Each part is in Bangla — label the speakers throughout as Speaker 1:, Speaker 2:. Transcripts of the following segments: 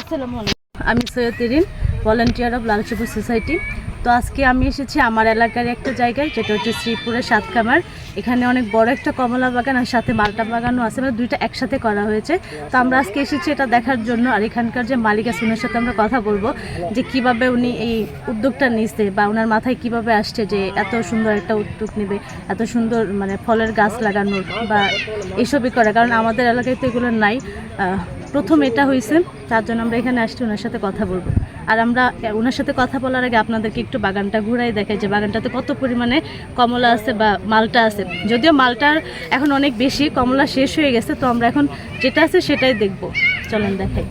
Speaker 1: আসসালামু আলাইকুম, আমি সৈয়দ তেরিন, ভলান্টিয়ার অফ লাল সবুজ সোসাইটি। তো আজকে আমি এসেছি আমার এলাকার একটা জায়গায়, যেটা হচ্ছে শ্রীপুরের সাতকামার। এখানে অনেক বড় একটা কমলা বাগান আর সাথে মালটা বাগানও আছে, মানে দুইটা একসাথে করা হয়েছে। তো আমরা আজকে এসেছি এটা দেখার জন্য। আর এখানকার যে মালিক আছে ওনার সাথে আমরা কথা বলবো যে কিভাবে উনি এই উদ্যোগটা নিচ্ছে বা ওনার মাথায় কিভাবে আসছে যে এত সুন্দর একটা উদ্যোগ নেবে, এত সুন্দর মানে ফলের গাছ লাগানোর বা এইসবই করে। কারণ আমাদের এলাকায় তো এগুলো নাই, প্রথম এটা হয়েছে। তার জন্য আমরা এখানে আসছি, ওনার সাথে কথা বলবো। আর আমরা ওনার সাথে কথা বলার আগে আপনাদেরকে একটু বাগানটা ঘুরাই দেখাই যে বাগানটাতে কত পরিমাণে কমলা আছে বা মালটা আছে। যদিও মালটার এখন অনেক বেশি, কমলা শেষ হয়ে গেছে। তো আমরা এখন যেটা আছে সেটাই দেখব, চলেন দেখাই।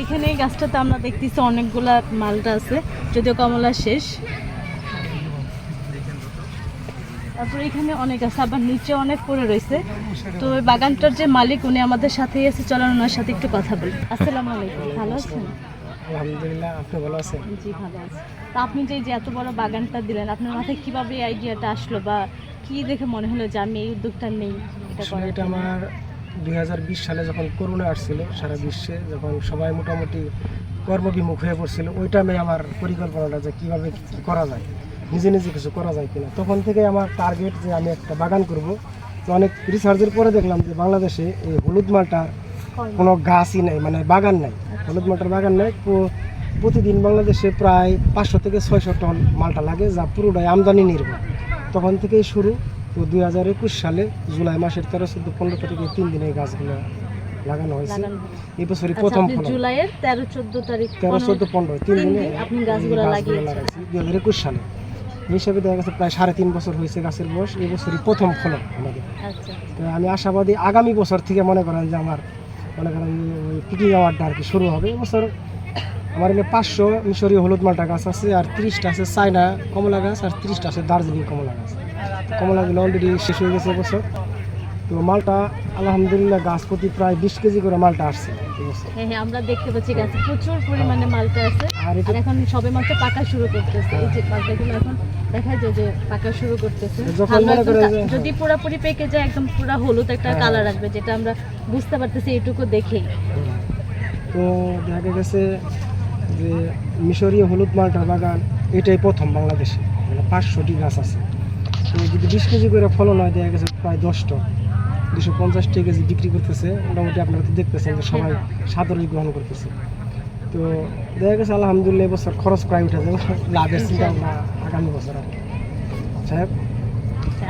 Speaker 1: এখানে এই গাছটাতে আমরা দেখতেছি অনেকগুলা মালটা আছে, যদিও কমলা শেষ। তারপরে এখানে অনেক আছে, আবার নিচে অনেক পড়ে রয়েছে। তো ওই বাগানটার যে মালিক উনি আমাদের সাথেই আছে, চলেন ওনার সাথে একটু কথা বলি। আসসালামু আলাইকুম, ভালো আছেন?
Speaker 2: আলহামদুলিল্লাহ, আপনি ভালো আছেন?
Speaker 1: জি ভালো আছি। তো আপনি যে এত বড় বাগানটা দিলেন, আপনার মাথায় কিভাবে এই আইডিয়াটা আসলো বা কি দেখে মনে হলো যে আমি এই উদ্যোগটা নেই?
Speaker 2: এটা আমার 2020 সালে যখন করোনা আসছিল সারা বিশ্বে, যখন সবাই মোটামুটি কর্মবিমুখ হয়ে পড়ছিল, ওই টাইমে আমার পরিকল্পনাটা যে কীভাবে করা যায়, নিজে নিজে কিছু করা যায় কিনা, তখন থেকে আমার টার্গেট যে আমি একটা বাগান করব। তো অনেক রিসার্চের পরে দেখলাম যে বাংলাদেশে এই হলুদ মালটার কোনো গাছই নেই, মানে বাগান নাই, হলুদ মালটার বাগান নেই। প্রতিদিন বাংলাদেশে প্রায় 500 থেকে 600 টন মালটা লাগে, যা পুরোটাই আমদানি নির্ভর। তখন থেকেই শুরু। তো 2021 সালে জুলাই মাসের 13, 14, 15 তারিখে 3 দিনে এই গাছগুলো লাগানো হয়েছে। এই বছরই প্রথম ফলন।
Speaker 1: জুলাইয়ের 13, 14 তারিখ,
Speaker 2: 13, 14, 15 3 দিনে
Speaker 1: আপনি গাছগুলো লাগিয়েছেন
Speaker 2: 2021 সালে। হিসাবে দেখা গেছে প্রায় 3.5 বছর হয়েছে গাছের বয়স। এই বছরই প্রথম ফলন আমাদের।
Speaker 1: আচ্ছা,
Speaker 2: তো আমি আশাবাদী আগামী বছর থেকে মনে করেন যে আমার ওই পিকিং আওয়ারটা আর কি শুরু হবে। এবছর আমার এখানে 500 মিশরীয় হলুদ মালটা গাছ আছে, আর 30টা আছে চায়না কমলা গাছ, আর 30টা আছে দার্জিলিং কমলা গাছ। কমলাগুলো অলরেডি শেষ হয়ে গেছে এবছর। তো মালটা আলহামদুলিল্লাহ গাছ প্রতি প্রায় 20 কেজি করে মালটা আসছে।
Speaker 1: হ্যাঁ হ্যাঁ, আমরা দেখতে পাচ্ছি গাছে প্রচুর পরিমাণে মালটা আছে। আর এখন সবে মাত্র পাকা শুরু করতেছে। এই যে মালটাগুলো এখন দেখা যায় যে পাকা শুরু করতেছে। যদি পুরোপুরি পেকে যায় একদম পুরো হলুদ একটা কালার আসবে, যেটা আমরা বুঝতে পারতেছি এইটুকু দেখেই।
Speaker 2: তো দেখা গেছে যে মিশরীয় হলুদ মালটা বাগান এটাই প্রথম বাংলাদেশে, মানে 500টি গাছ আছে। তো যদি 20 কেজি করে ফলন হয়, দেখা গেছে প্রায় 10 টন, 250 কেজি বিক্রি করতেছে। মোটামুটি আপনারা তো দেখতেছেন যে সবাই সাদরেই গ্রহণ করতেছে। তো দেখা গেছে আলহামদুলিল্লাহ এবছর খরচ প্রায় উঠে যাবে, লাভের চিন্তা আমরা আগামী বছর আর সাহেব।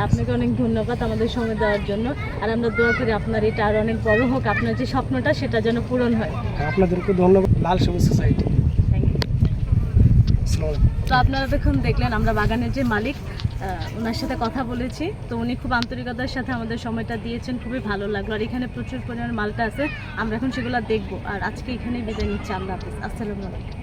Speaker 1: আপনাকে অনেক ধন্যবাদ আমাদের সময় দেওয়ার জন্য। আর আমরা দোয়া করি আপনার এটা আরো অনেক বড় হোক, আপনার যে স্বপ্নটা সেটা যেন পূরণ হয়।
Speaker 2: আপনাদেরকে ধন্যবাদ, লাল সবুজ সোসাইটি।
Speaker 1: তো আপনারা দেখুন, দেখলেন আমরা বাগানের যে মালিক ওনার সাথে কথা বলেছি। তো উনি খুব আন্তরিকতার সাথে আমাদের সময়টা দিয়েছেন, খুবই ভালো লাগলো। আর এখানে প্রচুর পরিমাণে মালটা আছে, আমরা এখন সেগুলো দেখবো। আর আজকে এখানেই বিদায় নিচ্ছি, আল্লাহ হাফেজ, আসসালামু আলাইকুম।